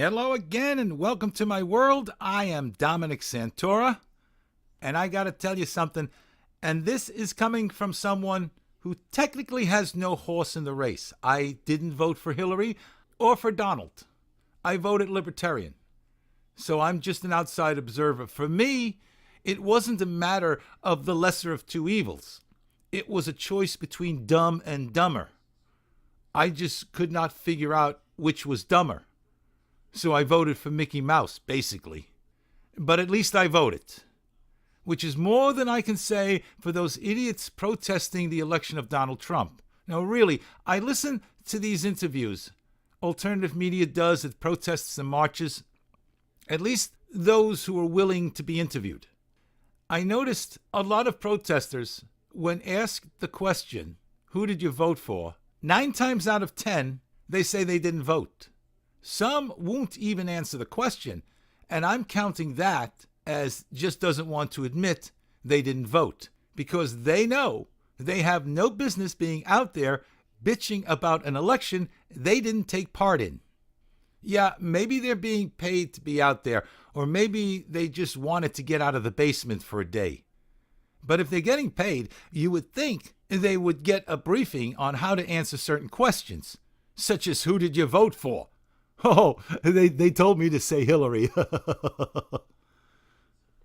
Hello again and welcome to my world. I am Dominic Santora, and I gotta tell you something, and this is coming from someone who technically has no horse in the race. I didn't vote for Hillary or for Donald. I voted Libertarian. So I'm just an outside observer. For me, it wasn't a matter of the lesser of two evils. It was a choice between dumb and dumber. I just could not figure out which was dumber. So I voted for Mickey Mouse, basically. But at least I voted, which is more than I can say for those idiots protesting the election of Donald Trump. Now, really, I listen to these interviews alternative media does at protests and marches, at least those who are willing to be interviewed. I noticed a lot of protesters, when asked the question, who did you vote for? 9 times out of 10, they say they didn't vote. Some won't even answer the question, and I'm counting that as just doesn't want to admit they didn't vote, because they know they have no business being out there bitching about an election they didn't take part in. Yeah, maybe they're being paid to be out there, or maybe they just wanted to get out of the basement for a day. But if they're getting paid, you would think they would get a briefing on how to answer certain questions, such as who did you vote for? Oh, they told me to say Hillary.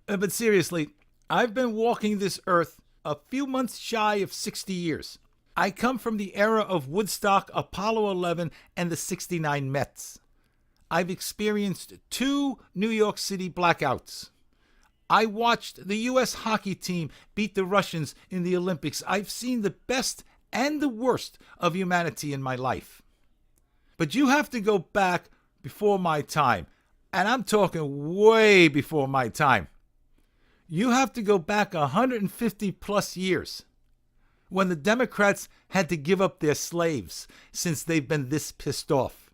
But seriously, I've been walking this earth a few months shy of 60 years. I come from the era of Woodstock, Apollo 11, and the '69 Mets. I've experienced 2 New York City blackouts. I watched the U.S. hockey team beat the Russians in the Olympics. I've seen the best and the worst of humanity in my life. But you have to go back before my time, and I'm talking way before my time. You have to go back 150 plus years, when the Democrats had to give up their slaves since they've been this pissed off.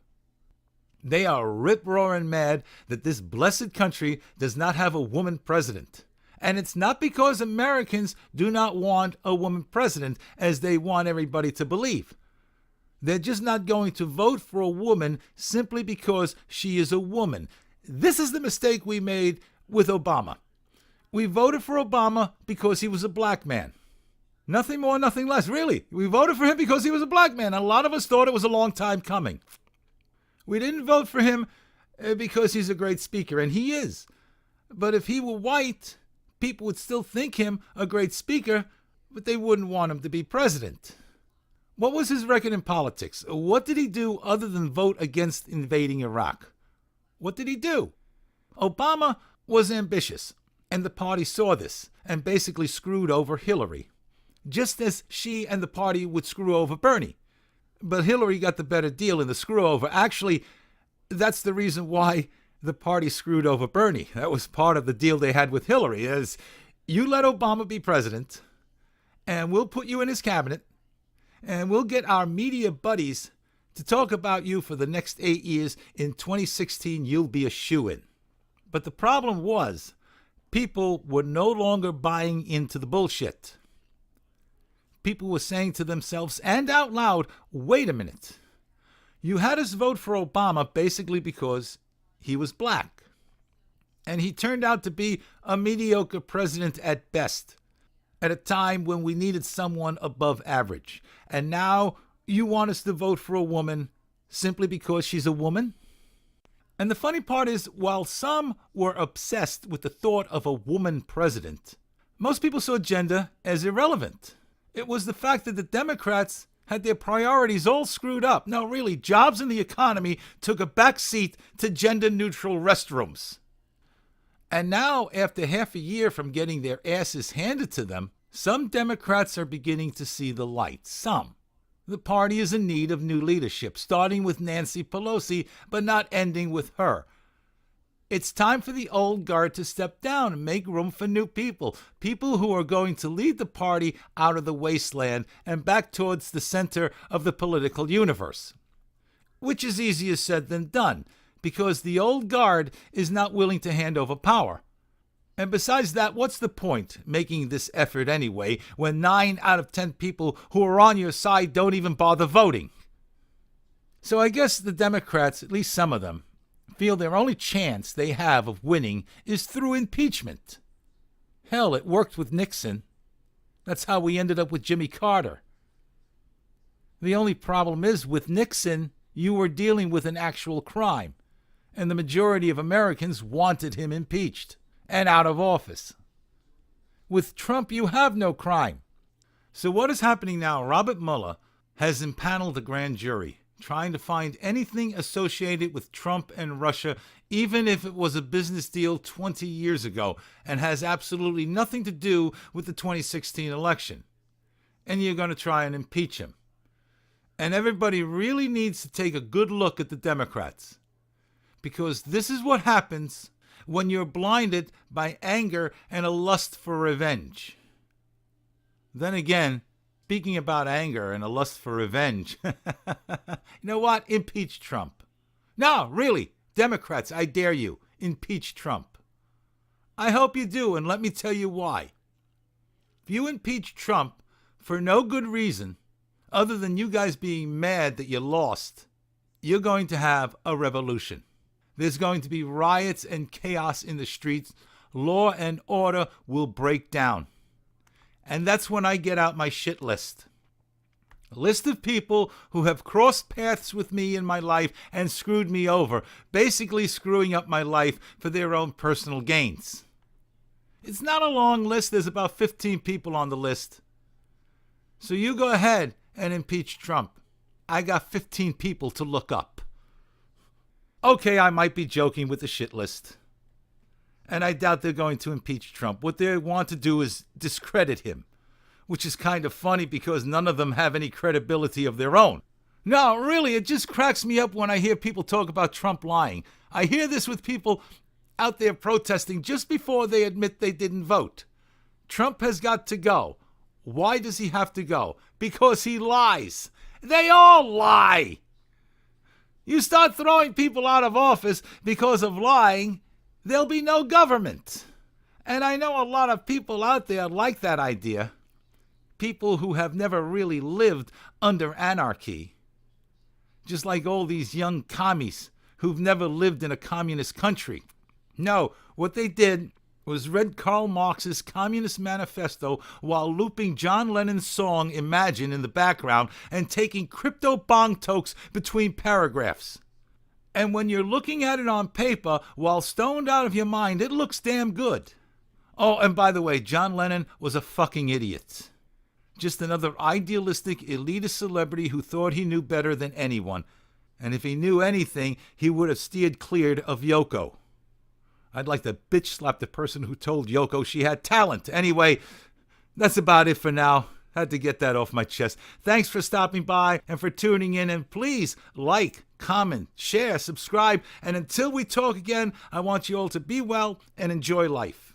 They are rip-roaring mad that this blessed country does not have a woman president. And it's not because Americans do not want a woman president, as they want everybody to believe. They're just not going to vote for a woman simply because she is a woman. This is the mistake we made with Obama. We voted for Obama because he was a black man. Nothing more, nothing less, really. We voted for him because he was a black man. A lot of us thought it was a long time coming. We didn't vote for him because he's a great speaker, and he is. But if he were white, people would still think him a great speaker, but they wouldn't want him to be president. What was his record in politics? What did he do other than vote against invading Iraq? What did he do? Obama was ambitious, and the party saw this and basically screwed over Hillary, just as she and the party would screw over Bernie. But Hillary got the better deal in the screw over. Actually, that's the reason why the party screwed over Bernie. That was part of the deal they had with Hillary, is you let Obama be president, and we'll put you in his cabinet, and we'll get our media buddies to talk about you for the next 8 years. In 2016, you'll be a shoo-in. But the problem was, people were no longer buying into the bullshit. People were saying to themselves and out loud, wait a minute. You had us vote for Obama basically because he was black. And he turned out to be a mediocre president at best, at a time when we needed someone above average. And now you want us to vote for a woman simply because she's a woman? And the funny part is, while some were obsessed with the thought of a woman president, most people saw gender as irrelevant. It was the fact that the Democrats had their priorities all screwed up. No, really, jobs in the economy took a back seat to gender-neutral restrooms. And now, after half a year from getting their asses handed to them, some Democrats are beginning to see the light. Some. The party is in need of new leadership, starting with Nancy Pelosi, but not ending with her. It's time for the old guard to step down and make room for new people. People who are going to lead the party out of the wasteland and back towards the center of the political universe. Which is easier said than done, because the old guard is not willing to hand over power. And besides that, what's the point making this effort anyway, when 9 out of 10 people who are on your side don't even bother voting? So I guess the Democrats, at least some of them, feel their only chance they have of winning is through impeachment. Hell, it worked with Nixon. That's how we ended up with Jimmy Carter. The only problem is, with Nixon, you were dealing with an actual crime, and the majority of Americans wanted him impeached and out of office. With Trump, you have no crime. So what is happening now? Robert Mueller has impaneled a grand jury, trying to find anything associated with Trump and Russia, even if it was a business deal 20 years ago and has absolutely nothing to do with the 2016 election. And you're going to try and impeach him. And everybody really needs to take a good look at the Democrats, because this is what happens when you're blinded by anger and a lust for revenge. Then again, speaking about anger and a lust for revenge, you know what? Impeach Trump. No, really, Democrats, I dare you, impeach Trump. I hope you do, and let me tell you why. If you impeach Trump for no good reason, other than you guys being mad that you lost, you're going to have a revolution. There's going to be riots and chaos in the streets. Law and order will break down. And that's when I get out my shit list. A list of people who have crossed paths with me in my life and screwed me over, basically screwing up my life for their own personal gains. It's not a long list. There's about 15 people on the list. So you go ahead and impeach Trump. I got 15 people to look up. Okay, I might be joking with the shit list. And I doubt they're going to impeach Trump. What they want to do is discredit him, which is kind of funny because none of them have any credibility of their own. No, really, it just cracks me up when I hear people talk about Trump lying. I hear this with people out there protesting just before they admit they didn't vote. Trump has got to go. Why does he have to go? Because he lies. They all lie. You start throwing people out of office because of lying, there'll be no government. And I know a lot of people out there like that idea. People who have never really lived under anarchy. Just like all these young commies who've never lived in a communist country. No, what they did was read Karl Marx's Communist Manifesto while looping John Lennon's song Imagine in the background and taking crypto bong tokes between paragraphs. And when you're looking at it on paper while stoned out of your mind, it looks damn good. Oh, and by the way, John Lennon was a fucking idiot. Just another idealistic, elitist celebrity who thought he knew better than anyone. And if he knew anything, he would have steered clear of Yoko. I'd like to bitch slap the person who told Yoko she had talent. Anyway, that's about it for now. Had to get that off my chest. Thanks for stopping by and for tuning in. And please like, comment, share, subscribe. And until we talk again, I want you all to be well and enjoy life.